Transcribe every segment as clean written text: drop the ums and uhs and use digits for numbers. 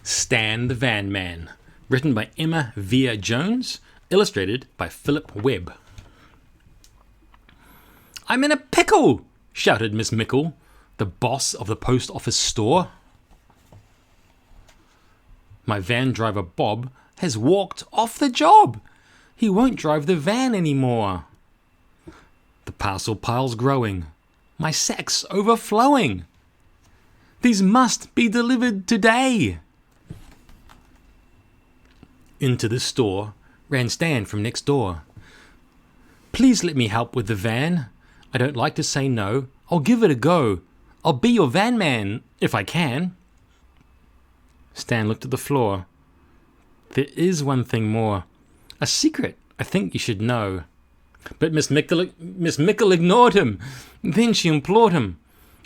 Stan the Van Man, written by Emma Vere-Jones, illustrated by Philip Webb. "I'm in a pickle!" shouted Miss Mickle, the boss of the post office store. "My van driver Bob has walked off the job. He won't drive the van anymore. The parcel pile's growing. My sack's overflowing. These must be delivered today." Into the store ran Stan from next door. "Please let me help with the van. I don't like to say no. I'll give it a go. I'll be your van man if I can." Stan looked at the floor. "There is one thing more. A secret I think you should know." But Miss Mickle ignored him. Then she implored him,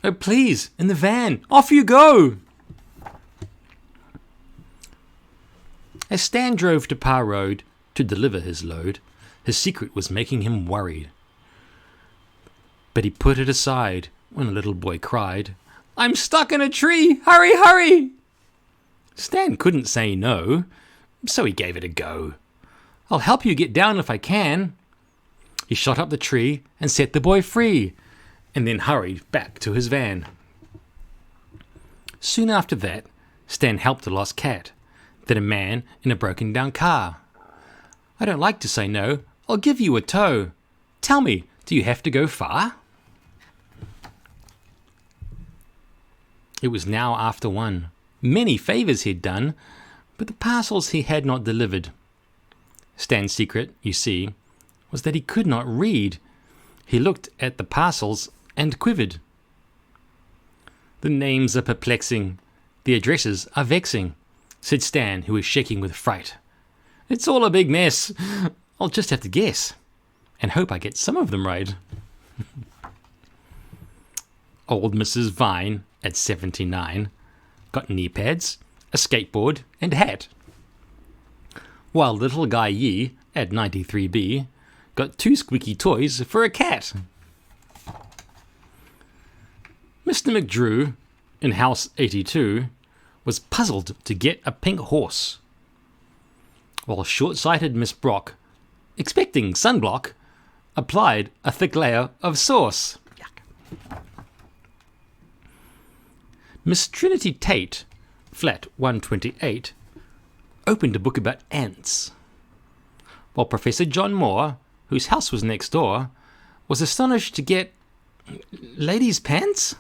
"Oh, please, in the van. Off you go." As Stan drove to Parr Road to deliver his load, his secret was making him worried. But he put it aside when a little boy cried, "I'm stuck in a tree! Hurry, hurry!" Stan couldn't say no, so he gave it a go. "I'll help you get down if I can." He shot up the tree and set the boy free, and then hurried back to his van. Soon after that, Stan helped a lost cat, then a man in a broken down car. "I don't like to say no. I'll give you a tow. Tell me, do you have to go far?" It was now after 1. Many favours he'd done, but the parcels he had not delivered. Stan's secret, you see, was that he could not read. He looked at the parcels and quivered. "The names are perplexing. The addresses are vexing," said Stan, who was shaking with fright. "It's all a big mess. I'll just have to guess and hope I get some of them right." Old Mrs. Vine, at 79, got knee pads, a skateboard, and a hat, while little Guy Yee, at 93B, got 2 squeaky toys for a cat. Mr. McDrew, in house 82, was puzzled to get a pink horse, while short-sighted Miss Brock, expecting sunblock, applied a thick layer of sauce. Yuck. Miss Trinity Tate, flat 128, opened a book about ants, while Professor John Moore, whose house was next door, was astonished to get ladies' pants.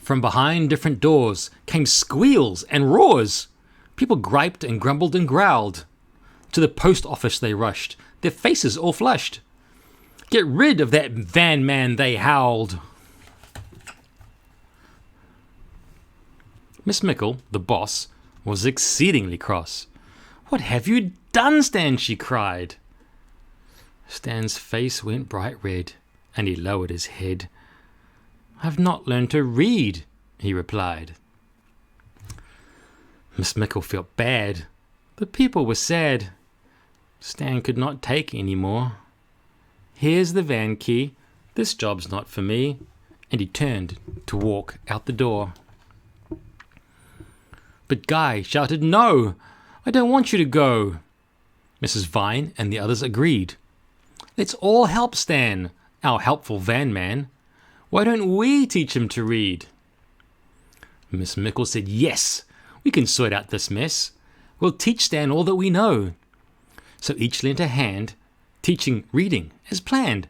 From behind different doors came squeals and roars. People griped and grumbled and growled. To the post office they rushed, their faces all flushed. "Get rid of that van man," they howled. Miss Mickle, the boss, was exceedingly cross. "What have you done, Stan?" she cried. Stan's face went bright red, and he lowered his head. "I've not learned to read," he replied. Miss Mickle felt bad. The people were sad. Stan could not take any more. "Here's the van key. This job's not for me." And he turned to walk out the door. But Guy shouted, "No, I don't want you to go." Mrs. Vine and the others agreed. "Let's all help Stan, our helpful van man. Why don't we teach him to read?" Miss Mickle said, "Yes, we can sort out this mess. We'll teach Stan all that we know." So each lent a hand, teaching reading as planned,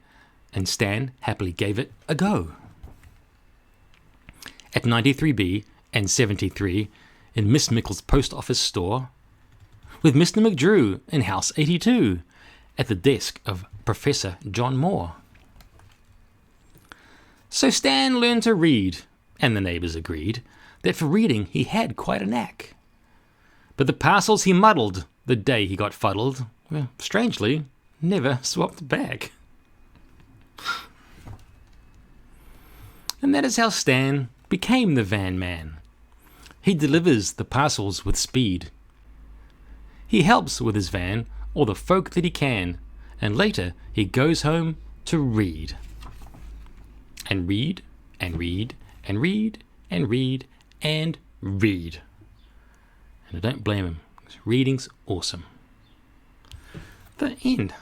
and Stan happily gave it a go. At 93B and 73, in Miss Mickle's post office store, with Mr. McDrew in house 82, at the desk of Professor John Moore. So Stan learned to read, and the neighbours agreed that for reading he had quite a knack. But the parcels he muddled the day he got fuddled were, strangely, never swapped back. And that is how Stan became the van man. He delivers the parcels with speed. He helps with his van all the folk that he can, and later he goes home to read. And read, and read, and read, and read, and read. And I don't blame him, because reading's awesome. The end.